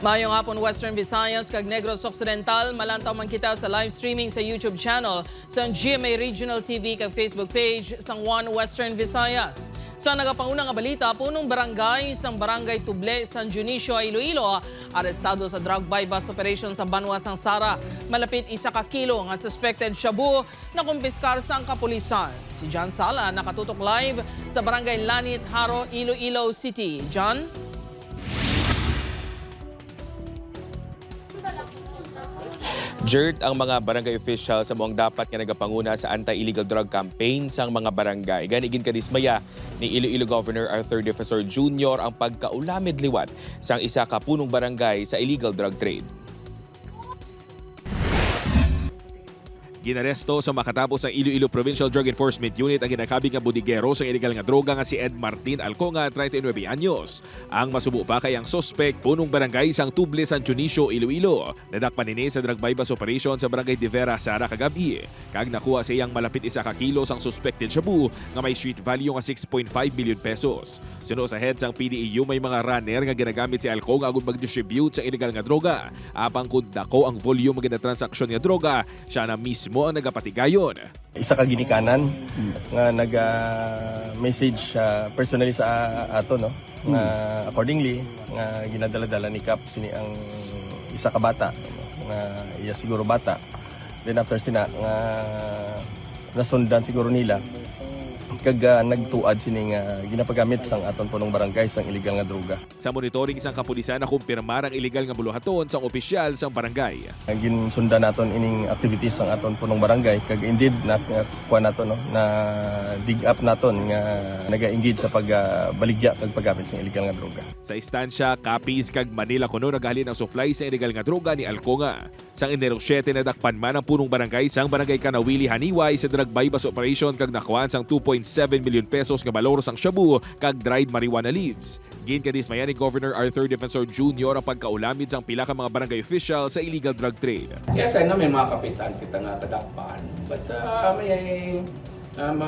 Mayong hapon Western Visayas kag Negros Occidental, malantaw man kita sa live streaming sa YouTube channel sa GMA Regional TV kag Facebook page sang One Western Visayas. Sa nagapanguna nga balita, punong barangay sang Barangay Tuble, San Dionisio, Iloilo, arestado sa drug buy-bust operation sa Banwa, sang Sara. Malapit 1 kilo nga suspected shabu na kumpiskar sa kapulisan. Si John Sala nakatutok live sa Barangay Lanit, Haro, Iloilo City. John? Jert, ang mga barangay officials sa moang dapat nga nagapanguna sa anti-illegal drug campaign sang mga barangay. Ganigin kadismaya ni Iloilo Governor Arthur Defensor Jr. ang pagkaulamid liwat sang isa ka punong barangay sa illegal drug trade. Ginaresto sa makatapos ang Iloilo Provincial Drug Enforcement Unit ang ginakabing nga budigero sa illegal nga droga nga si Ed Martin Alconga, 39 anyos. Ang masubo pa kay ang suspect punong barangay sang Tuble, San Dionisio, Iloilo. Nadakpan nini sa drug buy-bust operation sa Barangay de Vera, Sara kagabi. Kag nakuha siyang malapit 1 kilo sang suspected shabu nga may street value nga 6.5 billion pesos. Suno sa head sang PDEU may mga runner nga ginagamit si Alconga agud mag-distribute sa illegal nga droga. Apang kun dako ang volume nga transaksyon nga droga, siya na mismo ang nagapatigayon. Isa ka ginikanan nga nag-message personally sa ato no nga accordingly nga ginadala-dala ni Cap sini ang isa ka bata nga iya siguro bata. Then after sina nga nasundan siguro nila kag nagtuad sini nga ginapagamit sang aton punong barangay sang illegal nga droga. Sa monitoring isang kapulisan na kumpirmar ang illegal nga buluhaton sang opisyal sang barangay. Ginsundan naton ining activities sang aton punong barangay kag indeed na kuha naton no na dig up naton nga naga-engage sa pagbaligya kag paggamit sang illegal nga droga. Sa istansya, Capiz kag Manila kuno naghalin ang supply sa illegal nga droga ni Alconga. Sang Enero 7 nadakpan man ang punong barangay sang Barangay Kanawili, Haniway sa drug buy-bust operation kag nakuhaan sang 2.7 million pesos nga balor sang shabu kag dried marijuana leaves. Ginkadismaya ni Governor Arthur Defensor Jr. ang pagkaulamid sang pila ka mga barangay official sa illegal drug trade. Yes, I know may mga kapitan kita nga kadakpan. But may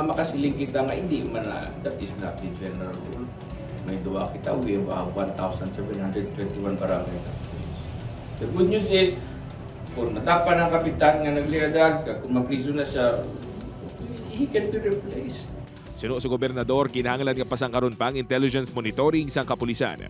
makasiling kita nga hindi man that is not the general rule. May duwa kita, we have 1,721 barangay. The good news is, kung nadakpan ang kapitan nga nagliadrag, kung mapriso na siya, he can be replaced. Suno sa gobernador, kinahanglan nga pasangkaron pang intelligence monitoring sang kapulisan.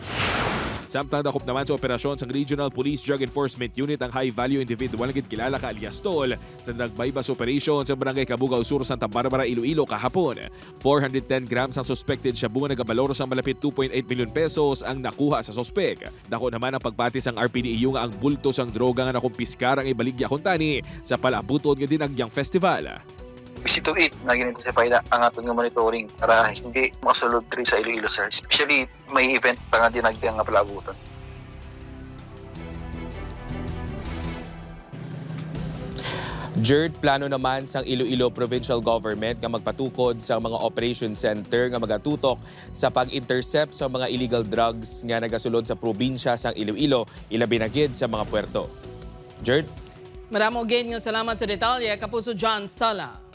Samtang dakop naman sa operasyon sang Regional Police Drug Enforcement Unit ang high-value individual na kilala ka alias Tol sa drug buy-bust operation sa Barangay Cabugao Sur, Santa Barbara, Iloilo kahapon. 410 grams ang suspected shabu nga nagabaloro sa malapit 2.8 million pesos ang nakuha sa suspek. Dako naman ang pagpatis ang RPDEU nga ang bulto sang droga nga nakumpiskar ang ibaligya kuntani sa palabuton nga dinagyang festival. Easy to eat na ginito sa paila ang aton nga monitoring para hindi makasulod diri sa Iloilo, sir. Especially may event pa nga dinagyang nga palabuton. Jert, plano naman sang Iloilo Provincial Government nga magpatukod sa mga operation center nga magatutok sa pag-intercept sa mga illegal drugs nga nagasulod sa probinsya sang Iloilo, ilabi na gid sa mga puerto. Jert? Maramong gain nga salamat sa detalye, Kapuso John Sala.